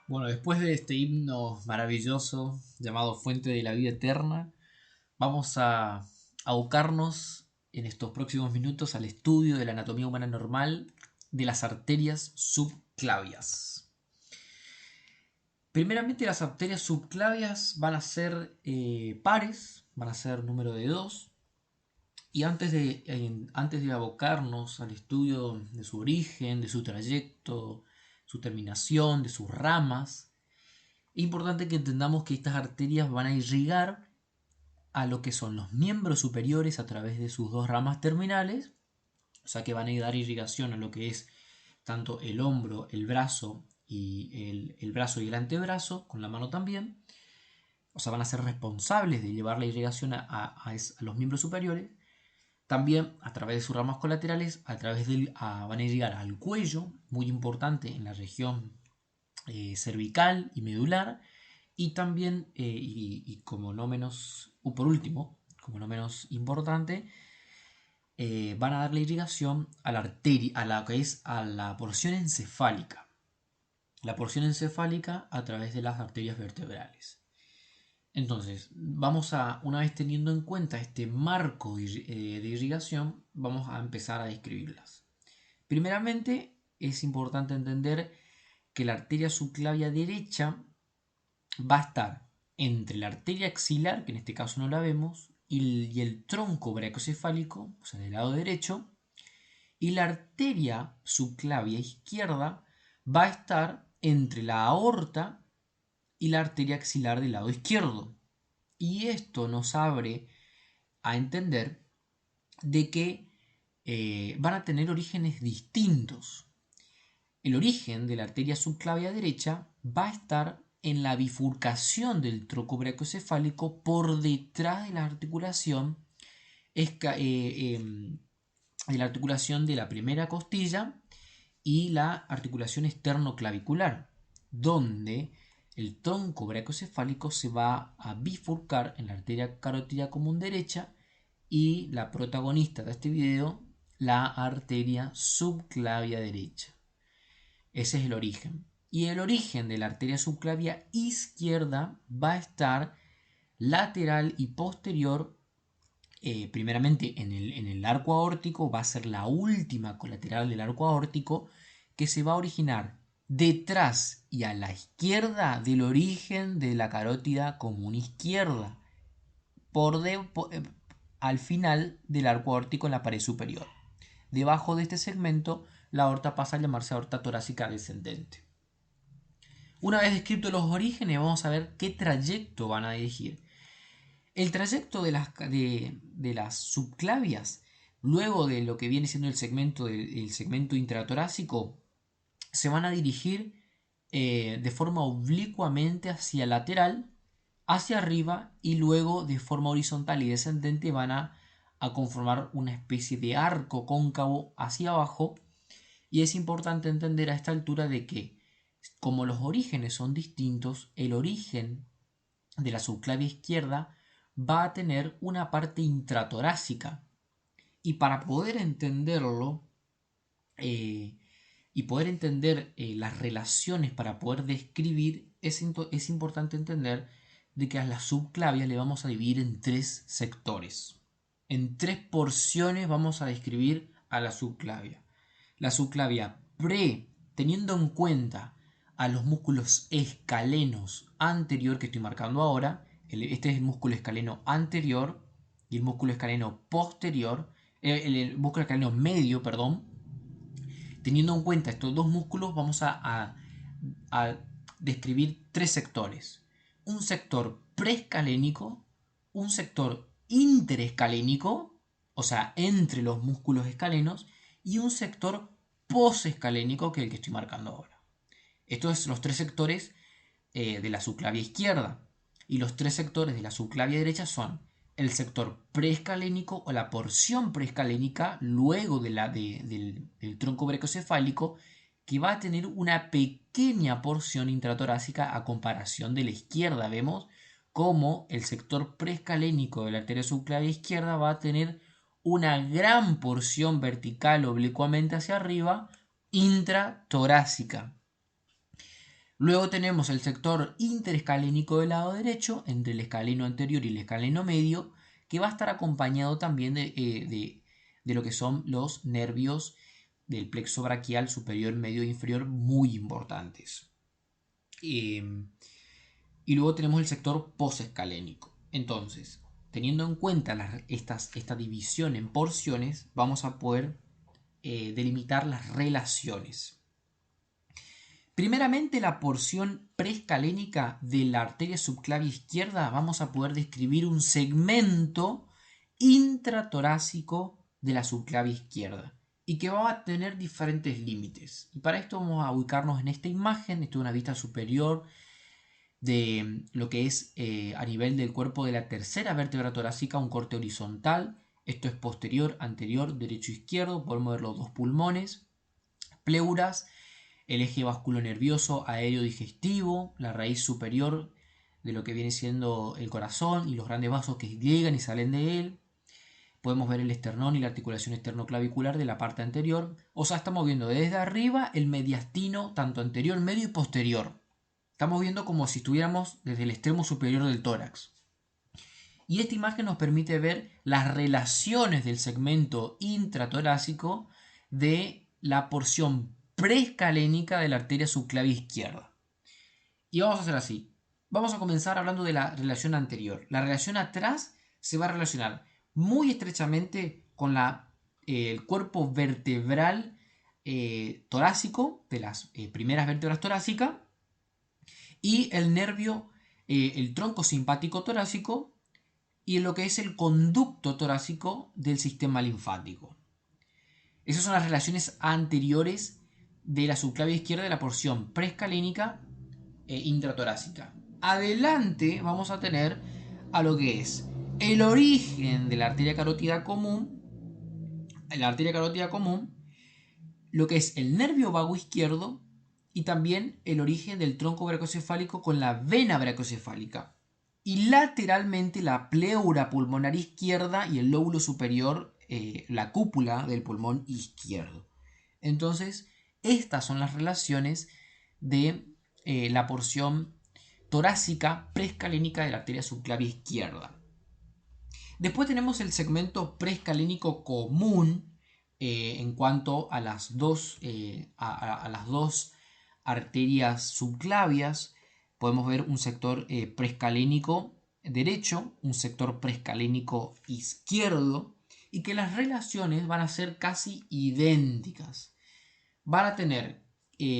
Bueno, después de este himno maravilloso llamado Fuente de la Vida Eterna, vamos a abocarnos en estos próximos minutos al estudio de la anatomía humana normal de las arterias subclavias. Primeramente, las arterias subclavias van a ser pares, van a ser número de 2. Y antes de abocarnos al estudio de su origen, de su trayecto, su terminación, de sus ramas, es importante que entendamos que estas arterias van a irrigar a lo que son los miembros superiores a través de sus dos ramas terminales, o sea que van a dar irrigación a lo que es tanto el hombro, el brazo y el brazo y el antebrazo, con la mano también, o sea, van a ser responsables de llevar la irrigación a los miembros superiores. También a través de sus ramas colaterales, van a irrigar al cuello, muy importante en la región cervical y medular, y también, como no menos, o por último, como no menos importante, van a darle irrigación a la arteria, a la que es a la porción encefálica. La porción encefálica a través de las arterias vertebrales. Entonces, una vez teniendo en cuenta este marco de irrigación, vamos a empezar a describirlas. Primeramente, es importante entender que la arteria subclavia derecha va a estar entre la arteria axilar, que en este caso no la vemos, y el tronco brachiocefálico, o sea, del lado derecho, y la arteria subclavia izquierda va a estar entre la aorta y la arteria axilar del lado izquierdo. Y esto nos abre a entender de que van a tener orígenes distintos. El origen de la arteria subclavia derecha va a estar en la bifurcación del tronco brachiocefálico por detrás de la articulación de la primera costilla y la articulación externoclavicular, donde el tronco brachiocefálico se va a bifurcar en la arteria carótida común derecha y la protagonista de este video, la arteria subclavia derecha. Ese es el origen. Y el origen de la arteria subclavia izquierda va a estar lateral y posterior, primeramente en el arco aórtico, va a ser la última colateral del arco aórtico que se va a originar detrás y a la izquierda del origen de la carótida común izquierda, por de- po- al final del arco aórtico en la pared superior. Debajo de este segmento, la aorta pasa a llamarse aorta torácica descendente. Una vez descritos los orígenes, vamos a ver qué trayecto van a dirigir. El trayecto de las subclavias, luego de lo que viene siendo el segmento intratorácico, se van a dirigir de forma oblicuamente hacia lateral, hacia arriba y luego de forma horizontal y descendente a conformar una especie de arco cóncavo hacia abajo. Y es importante entender a esta altura de que, como los orígenes son distintos, el origen de la subclavia izquierda va a tener una parte intratorácica. Y para poder entenderlo eh, y poder entender las relaciones para poder describir, es importante entender de que a la subclavia le vamos a dividir en tres sectores. En tres porciones vamos a describir a la subclavia. La subclavia teniendo en cuenta a los músculos escalenos anterior que estoy marcando ahora, este es el músculo escaleno anterior y el músculo escaleno posterior, el músculo escaleno medio, perdón. Teniendo en cuenta estos dos músculos, vamos a describir tres sectores. Un sector preescalénico, un sector interescalénico, o sea, entre los músculos escalenos, y un sector posescalénico, que es el que estoy marcando ahora. Estos son los tres sectores de la subclavia izquierda. Y los tres sectores de la subclavia derecha son el sector preescalénico o la porción preescalénica luego del tronco brachiocefálico, que va a tener una pequeña porción intratorácica a comparación de la izquierda. Vemos cómo el sector preescalénico de la arteria subclavia izquierda va a tener una gran porción vertical oblicuamente hacia arriba intratorácica. Luego tenemos el sector interescalénico del lado derecho, entre el escaleno anterior y el escaleno medio, que va a estar acompañado también de lo que son los nervios del plexo braquial superior, medio e inferior, muy importantes. Y luego tenemos el sector posescalénico. Entonces, teniendo en cuenta esta división en porciones, vamos a poder delimitar las relaciones. Primeramente, la porción preescalénica de la arteria subclavia izquierda, vamos a poder describir un segmento intratorácico de la subclavia izquierda y que va a tener diferentes límites. Y para esto vamos a ubicarnos en esta imagen. Esto es una vista superior de lo que es a nivel del cuerpo de la tercera vértebra torácica, un corte horizontal. Esto es posterior, anterior, derecho, izquierdo. Podemos ver los dos pulmones, pleuras, el eje vasculonervioso aéreo digestivo, la raíz superior de lo que viene siendo el corazón y los grandes vasos que llegan y salen de él. Podemos ver el esternón y la articulación esternoclavicular de la parte anterior. O sea, estamos viendo desde arriba el mediastino, tanto anterior, medio y posterior. Estamos viendo como si estuviéramos desde el extremo superior del tórax. Y esta imagen nos permite ver las relaciones del segmento intratorácico de la porción preescalénica de la arteria subclavia izquierda. Y vamos a hacer así. Vamos a comenzar hablando de la relación anterior. La relación atrás se va a relacionar muy estrechamente con el cuerpo vertebral torácico, de las primeras vértebras torácicas, y el nervio, el tronco simpático torácico y lo que es el conducto torácico del sistema linfático. Esas son las relaciones anteriores de la subclavia izquierda de la porción preescalénica e intratorácica. Adelante vamos a tener a lo que es el origen de la arteria carótida común, lo que es el nervio vago izquierdo y también el origen del tronco brachocefálico con la vena brachocefálica. Y lateralmente la pleura pulmonar izquierda y el lóbulo superior, la cúpula del pulmón izquierdo. Entonces, estas son las relaciones de la porción torácica preescalénica de la arteria subclavia izquierda. Después tenemos el segmento preescalénico común en cuanto a las dos arterias subclavias. Podemos ver un sector preescalénico derecho, un sector preescalénico izquierdo, y que las relaciones van a ser casi idénticas. Van a tener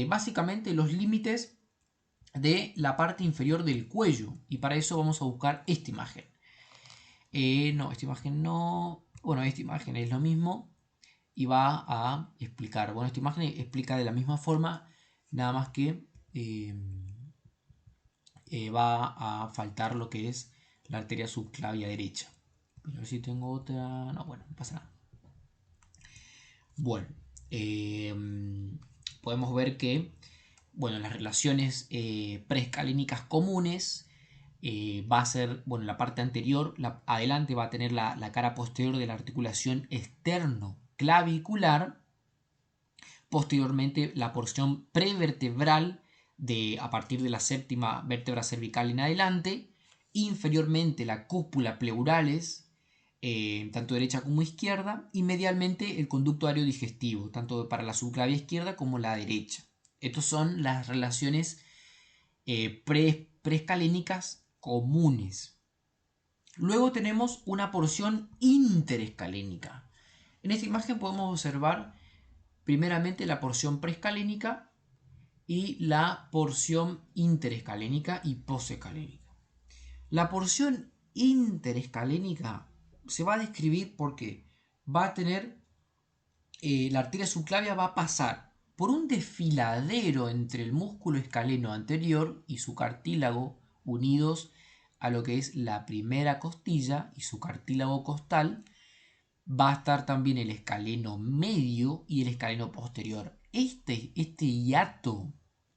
básicamente los límites de la parte inferior del cuello, y para eso vamos a buscar esta imagen. No, esta imagen no. Bueno, esta imagen es lo mismo y va a explicar. Bueno, esta imagen explica de la misma forma, nada más que va a faltar lo que es la arteria subclavia derecha. A ver si tengo otra. No, bueno, no pasa nada. Bueno, podemos ver que las relaciones preescalínicas comunes va a ser, la parte anterior, adelante va a tener la cara posterior de la articulación externo-clavicular, posteriormente la porción prevertebral a partir de la séptima vértebra cervical en adelante, inferiormente la cúpula pleurales, tanto derecha como izquierda, y medialmente el conducto aéreo digestivo, tanto para la subclavia izquierda como la derecha. Estas son las relaciones preescalénicas comunes. Luego tenemos una porción interescalénica. En esta imagen podemos observar primeramente la porción preescalénica y la porción interescalénica y posescalénica. La porción interescalénica se va a describir porque va a tener la arteria subclavia va a pasar por un desfiladero entre el músculo escaleno anterior y su cartílago unidos a lo que es la primera costilla y su cartílago costal. Va a estar también el escaleno medio y el escaleno posterior. Este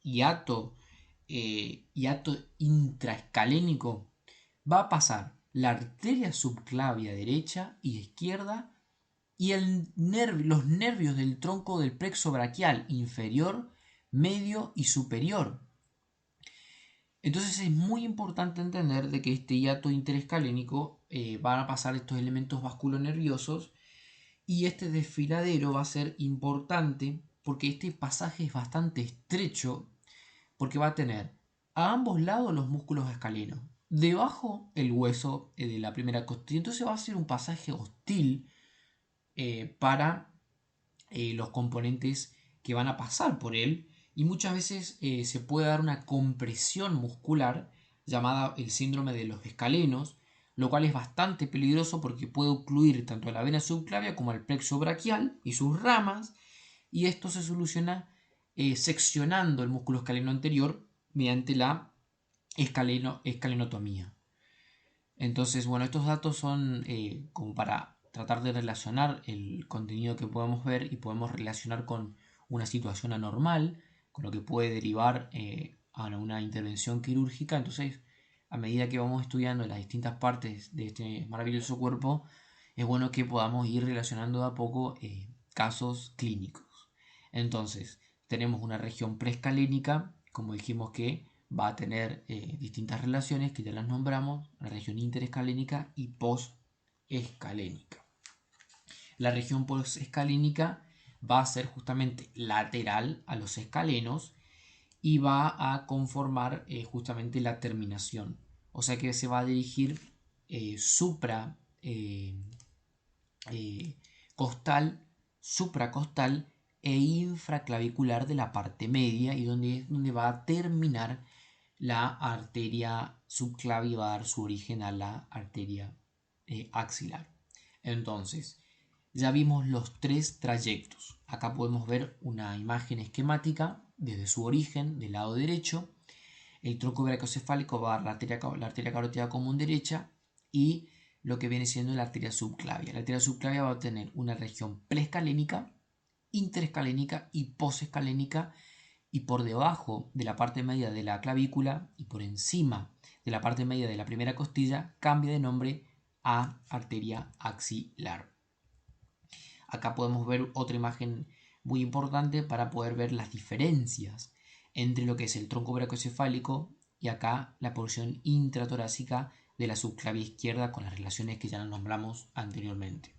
hiato intraescalénico va a pasar la arteria subclavia derecha y izquierda y los nervios del tronco del plexo braquial inferior, medio y superior. Entonces es muy importante entender de que este hiato interescalénico van a pasar estos elementos vasculonerviosos y este desfiladero va a ser importante porque este pasaje es bastante estrecho porque va a tener a ambos lados los músculos escalenos, debajo el hueso de la primera costilla. Entonces va a ser un pasaje hostil para los componentes que van a pasar por él y muchas veces se puede dar una compresión muscular llamada el síndrome de los escalenos, lo cual es bastante peligroso porque puede ocluir tanto a la vena subclavia como al plexo braquial y sus ramas, y esto se soluciona seccionando el músculo escaleno anterior mediante la escalenotomía. Entonces, bueno, estos datos son como para tratar de relacionar el contenido que podemos ver y podemos relacionar con una situación anormal, con lo que puede derivar a una intervención quirúrgica. Entonces, a medida que vamos estudiando las distintas partes de este maravilloso cuerpo, es bueno que podamos ir relacionando de a poco casos clínicos. Entonces, tenemos una región preescalénica, como dijimos que va a tener distintas relaciones que ya las nombramos, la región interescalénica y posescalénica. La región posescalénica va a ser justamente lateral a los escalenos y va a conformar justamente la terminación. O sea que se va a dirigir supra costal, supracostal e infraclavicular de la parte media y donde va a terminar la arteria subclavia y va a dar su origen a la arteria axilar. Entonces, ya vimos los tres trayectos. Acá podemos ver una imagen esquemática desde su origen del lado derecho. El tronco brachiocefálico va a dar la arteria carótida común derecha y lo que viene siendo la arteria subclavia. La arteria subclavia va a tener una región preescalénica, interescalénica y posescalénica, y por debajo de la parte media de la clavícula y por encima de la parte media de la primera costilla cambia de nombre a arteria axilar. Acá podemos ver otra imagen muy importante para poder ver las diferencias entre lo que es el tronco brachiocefálico y acá la porción intratorácica de la subclavia izquierda con las relaciones que ya nombramos anteriormente.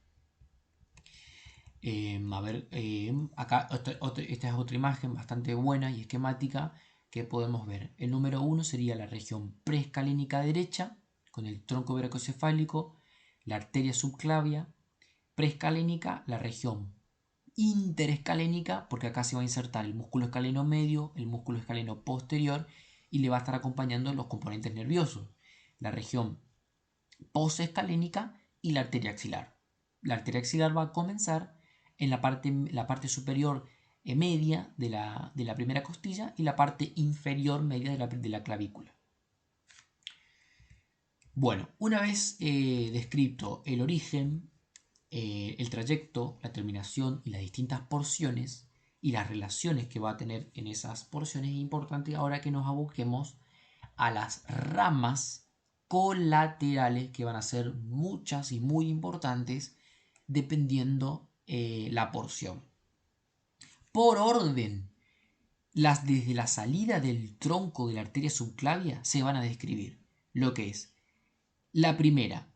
Acá esta es otra imagen bastante buena y esquemática que podemos ver. El número 1 sería la región preescalénica derecha con el tronco brachiocefálico, la arteria subclavia, preescalénica la región interescalénica, porque acá se va a insertar el músculo escaleno medio, el músculo escaleno posterior y le va a estar acompañando los componentes nerviosos, la región posescalénica y la arteria axilar. La arteria axilar va a comenzar en la parte superior media de la primera costilla y la parte inferior media de la clavícula. Bueno, una vez descrito el origen, el trayecto, la terminación y las distintas porciones y las relaciones que va a tener en esas porciones, es importante ahora que nos aboquemos a las ramas colaterales que van a ser muchas y muy importantes dependiendo la porción. Por orden, desde la salida del tronco de la arteria subclavia se van a describir lo que es la primera,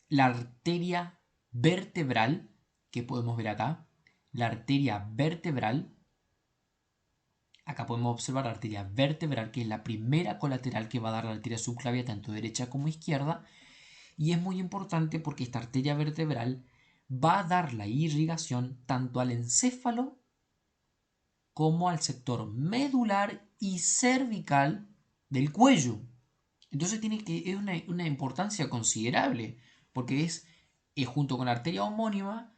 la arteria vertebral, que podemos ver acá, la arteria vertebral. Acá podemos observar la arteria vertebral, que es la primera colateral que va a dar la arteria subclavia tanto derecha como izquierda. Y es muy importante porque esta arteria vertebral va a dar la irrigación tanto al encéfalo como al sector medular y cervical del cuello. Entonces es una importancia considerable porque junto con la arteria homóloga,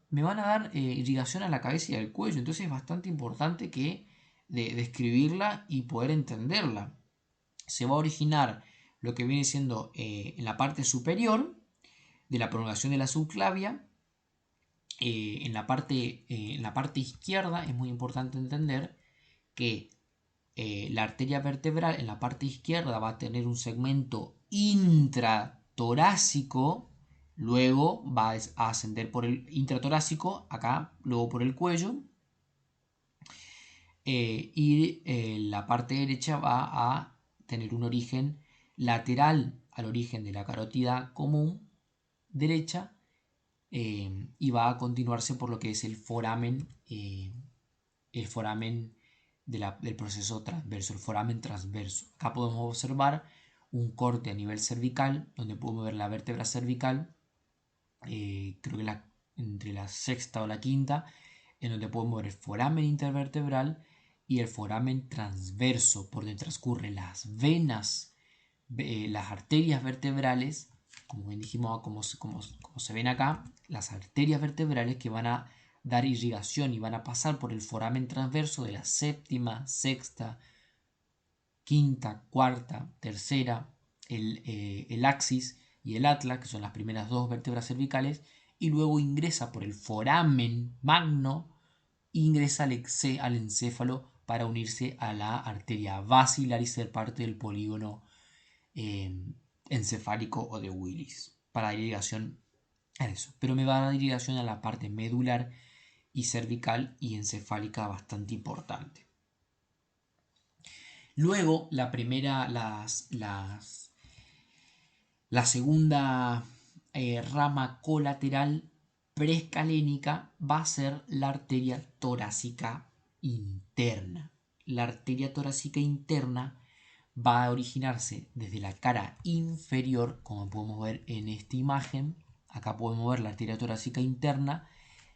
me van a dar irrigación a la cabeza y al cuello. Entonces es bastante importante que describirla y poder entenderla. Se va a originar lo que viene siendo en la parte superior de la prolongación de la subclavia. En la parte izquierda es muy importante entender que la arteria vertebral en la parte izquierda va a tener un segmento intratorácico, luego va a ascender por el intratorácico, acá, luego por el cuello, y la parte derecha va a tener un origen lateral al origen de la carótida común derecha y va a continuarse por lo que es el foramen del proceso transverso, el foramen transverso. Acá podemos observar un corte a nivel cervical, donde podemos ver la vértebra cervical, creo que entre la sexta o la quinta, en donde podemos ver el foramen intervertebral y el foramen transverso, por donde transcurren las venas, las arterias vertebrales, como bien dijimos, como se ven acá, las arterias vertebrales que van a dar irrigación y van a pasar por el foramen transverso de la séptima, sexta, quinta, cuarta, tercera, el axis y el atlas, que son las primeras dos vértebras cervicales, y luego ingresa por el foramen magno, ingresa al encéfalo para unirse a la arteria basilar y ser parte del polígono encefálico o de Willis, para dar irrigación a eso. Pero me va a dar irrigación a la parte medular y cervical y encefálica bastante importante. Luego, la segunda rama colateral preescalénica va a ser la arteria torácica interna. La arteria torácica interna va a originarse desde la cara inferior, como podemos ver en esta imagen. Acá podemos ver la arteria torácica interna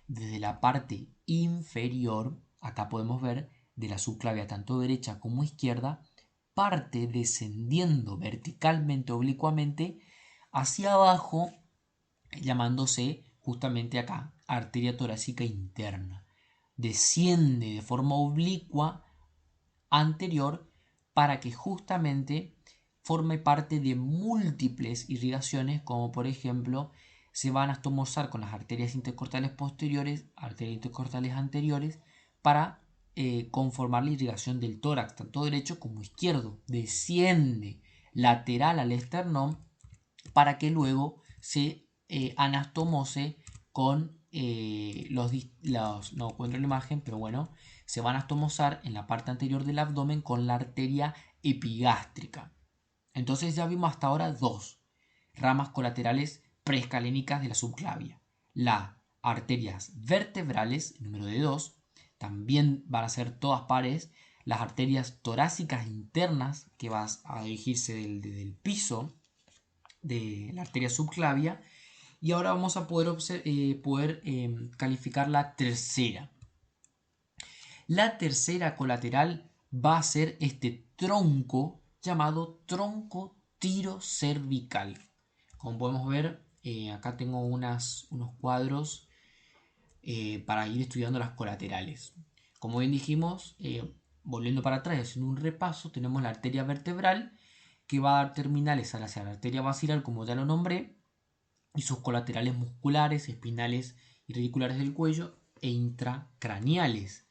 desde la parte inferior. Acá podemos ver de la subclavia tanto derecha como izquierda, parte descendiendo verticalmente, oblicuamente, hacia abajo, llamándose justamente acá arteria torácica interna. Desciende de forma oblicua anterior para que justamente forme parte de múltiples irrigaciones, como por ejemplo se van a anastomosar con las arterias intercortales posteriores, arterias intercortales anteriores, para conformar la irrigación del tórax, tanto derecho como izquierdo. Desciende lateral al esternón para que luego se anastomose con no encuentro la imagen, pero bueno, se van a anastomosar en la parte anterior del abdomen con la arteria epigástrica. Entonces ya vimos hasta ahora dos ramas colaterales preescalénicas de la subclavia. Las arterias vertebrales, número de 2, también van a ser todas pares. Las arterias torácicas internas, que van a dirigirse desde el piso de la arteria subclavia. Y ahora vamos a poder calificar la tercera. La tercera colateral va a ser este tronco llamado tronco tirocervical. Como podemos ver, acá tengo unos cuadros para ir estudiando las colaterales. Como bien dijimos, volviendo para atrás, haciendo un repaso, tenemos la arteria vertebral que va a dar terminales hacia la arteria basilar, como ya lo nombré, y sus colaterales musculares, espinales y radiculares del cuello e intracraneales.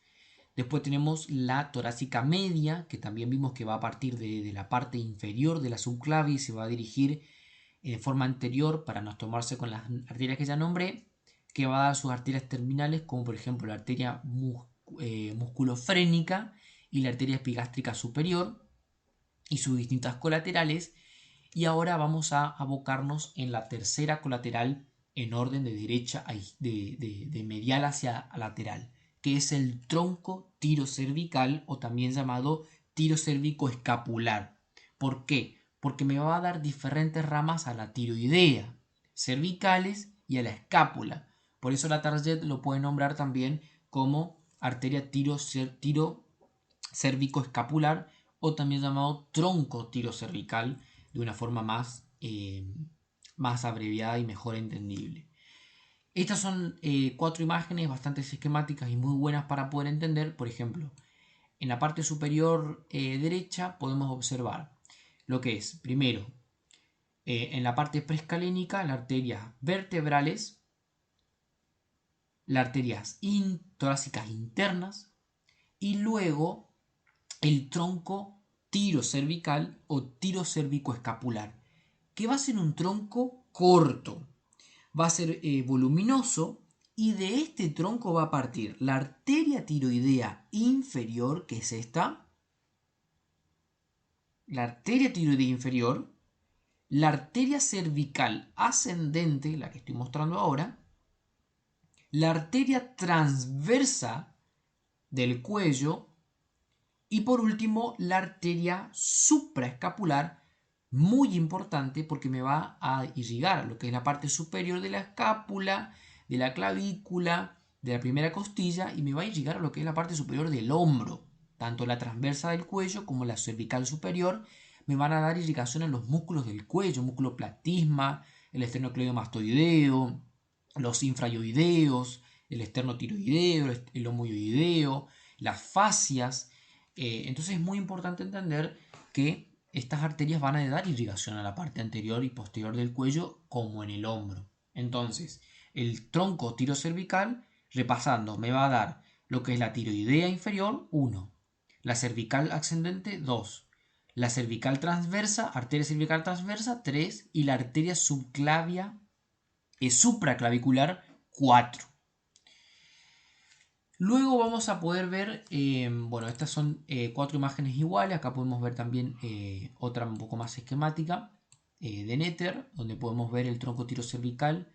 Después tenemos la torácica media, que también vimos que va a partir de la parte inferior de la subclavia y se va a dirigir de forma anterior para no tomarse con las arterias que ya nombré, que va a dar sus arterias terminales, como por ejemplo la arteria musculofrénica y la arteria epigástrica superior y sus distintas colaterales. Y ahora vamos a abocarnos en la tercera colateral en orden de derecha de medial hacia lateral, que es el tronco tirocervical o también llamado tirocervicoescapular. ¿Por qué? Porque me va a dar diferentes ramas a la tiroidea, cervicales y a la escápula. Por eso la Target lo puede nombrar también como arteria tirocervicoescapular o también llamado tronco tirocervical, de una forma más abreviada y mejor entendible. Estas son 4 imágenes bastante esquemáticas y muy buenas para poder entender. Por ejemplo, en la parte superior derecha podemos observar lo que es, primero, en la parte preescalénica, las arterias vertebrales, las arterias torácicas internas y luego el tronco tirocervical o tirocervicoescapular, que va a ser un tronco corto, va a ser voluminoso, y de este tronco va a partir la arteria tiroidea inferior, que es esta, la arteria tiroidea inferior, la arteria cervical ascendente, la que estoy mostrando ahora, la arteria transversa del cuello y por último la arteria supraescapular, muy importante porque me va a irrigar lo que es la parte superior de la escápula, de la clavícula, de la primera costilla y me va a irrigar a lo que es la parte superior del hombro. Tanto la transversa del cuello como la cervical superior me van a dar irrigación en los músculos del cuello, músculo platisma, el esternocleidomastoideo, los infrayoideos, el esternotiroideo, el homoyoideo, las fascias. Entonces es muy importante entender que estas arterias van a dar irrigación a la parte anterior y posterior del cuello como en el hombro. Entonces, el tronco tirocervical, repasando, me va a dar lo que es la tiroidea inferior, 1, la cervical ascendente, 2, la cervical transversa, arteria cervical transversa, 3, y la arteria subclavia, supraclavicular, 4. Luego vamos a poder ver, bueno, estas son 4 imágenes iguales. Acá podemos ver también otra un poco más esquemática de Netter, donde podemos ver el tronco tirocervical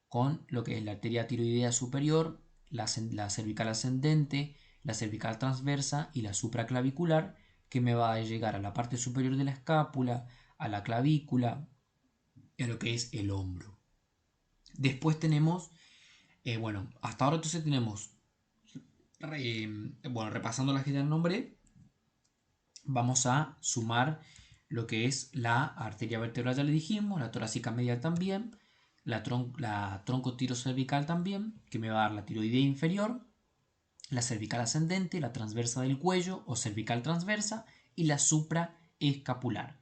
con lo que es la arteria tiroidea superior, la cervical ascendente, la cervical transversa y la supraclavicular, que me va a llegar a la parte superior de la escápula, a la clavícula y a lo que es el hombro. Después tenemos, bueno, hasta ahora entonces tenemos bueno, repasando las que ya nombré, vamos a sumar lo que es la arteria vertebral, ya le dijimos, la torácica medial también, la tronco tirocervical también, que me va a dar la tiroidea inferior, la cervical ascendente, la transversa del cuello o cervical transversa y la supraescapular.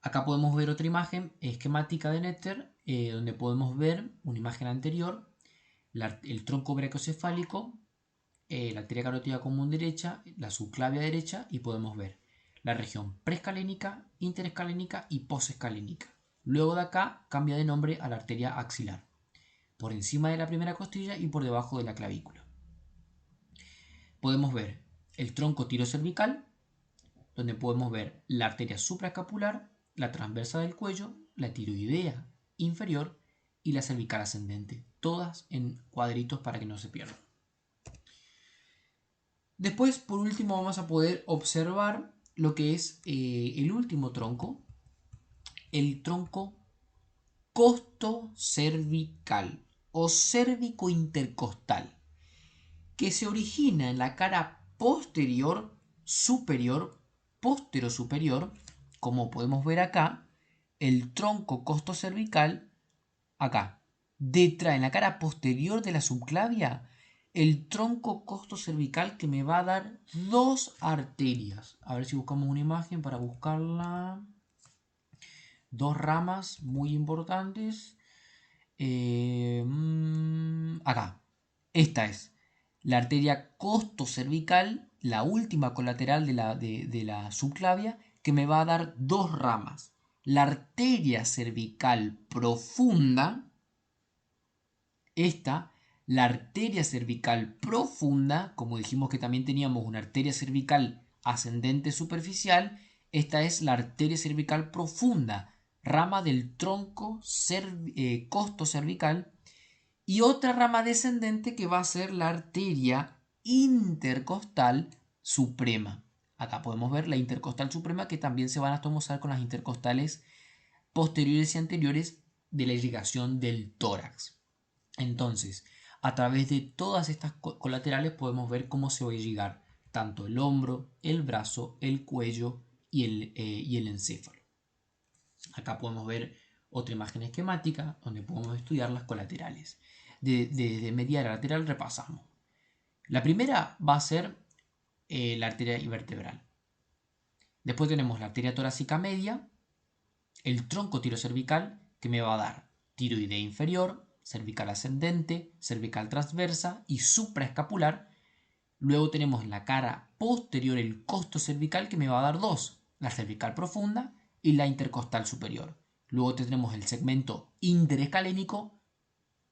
Acá podemos ver otra imagen esquemática de Netter, donde podemos ver una imagen anterior, el tronco brachiocefálico, la arteria carótida común derecha, la subclavia derecha y podemos ver la región preescalénica, interescalénica y posescalénica. Luego de acá cambia de nombre a la arteria axilar, por encima de la primera costilla y por debajo de la clavícula. Podemos ver el tronco tirocervical, donde podemos ver la arteria supraescapular, la transversa del cuello, la tiroidea inferior y la cervical ascendente, todas en cuadritos para que no se pierdan. Después, por último, vamos a poder observar lo que es el último tronco, el tronco costocervical o cérvico intercostal, que se origina en la cara posterior, superior, postero-superior, como podemos ver acá, el tronco costocervical, acá, detrás, en la cara posterior de la subclavia, el tronco costocervical que me va a dar 2 arterias. A ver si buscamos una imagen para buscarla. 2 ramas muy importantes. Acá. Esta es la arteria costocervical, la última colateral de la subclavia, que me va a dar 2 ramas. La arteria cervical profunda, la arteria cervical profunda, como dijimos que también teníamos una arteria cervical ascendente superficial, esta es la arteria cervical profunda, rama del tronco costo cervical, y otra rama descendente que va a ser la arteria intercostal suprema. Acá podemos ver la intercostal suprema, que también se van a tomar con las intercostales posteriores y anteriores de la irrigación del tórax. Entonces, a través de todas estas colaterales podemos ver cómo se va a irrigar tanto el hombro, el brazo, el cuello y el encéfalo. Acá podemos ver otra imagen esquemática donde podemos estudiar las colaterales. Desde medial a lateral repasamos. La primera va a ser la arteria vertebral. Después tenemos la arteria torácica media, el tronco tirocervical que me va a dar tiroidea inferior, cervical ascendente, cervical transversa y supraescapular. Luego tenemos en la cara posterior el costo cervical que me va a dar 2, la cervical profunda y la intercostal superior. Luego tendremos el segmento interescalénico,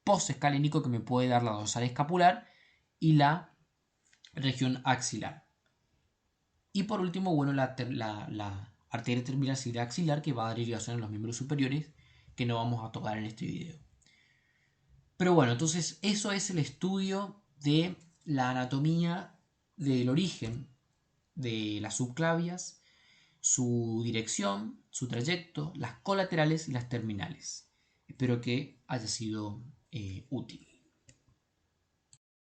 posescalénico que me puede dar la dorsal escapular y la región axilar. Y por último, bueno, la arteria terminal axilar, que va a dar irrigación en los miembros superiores, que no vamos a tocar en este video. Pero bueno, entonces eso es el estudio de la anatomía del origen de las subclavias, su dirección, su trayecto, las colaterales y las terminales. Espero que haya sido útil.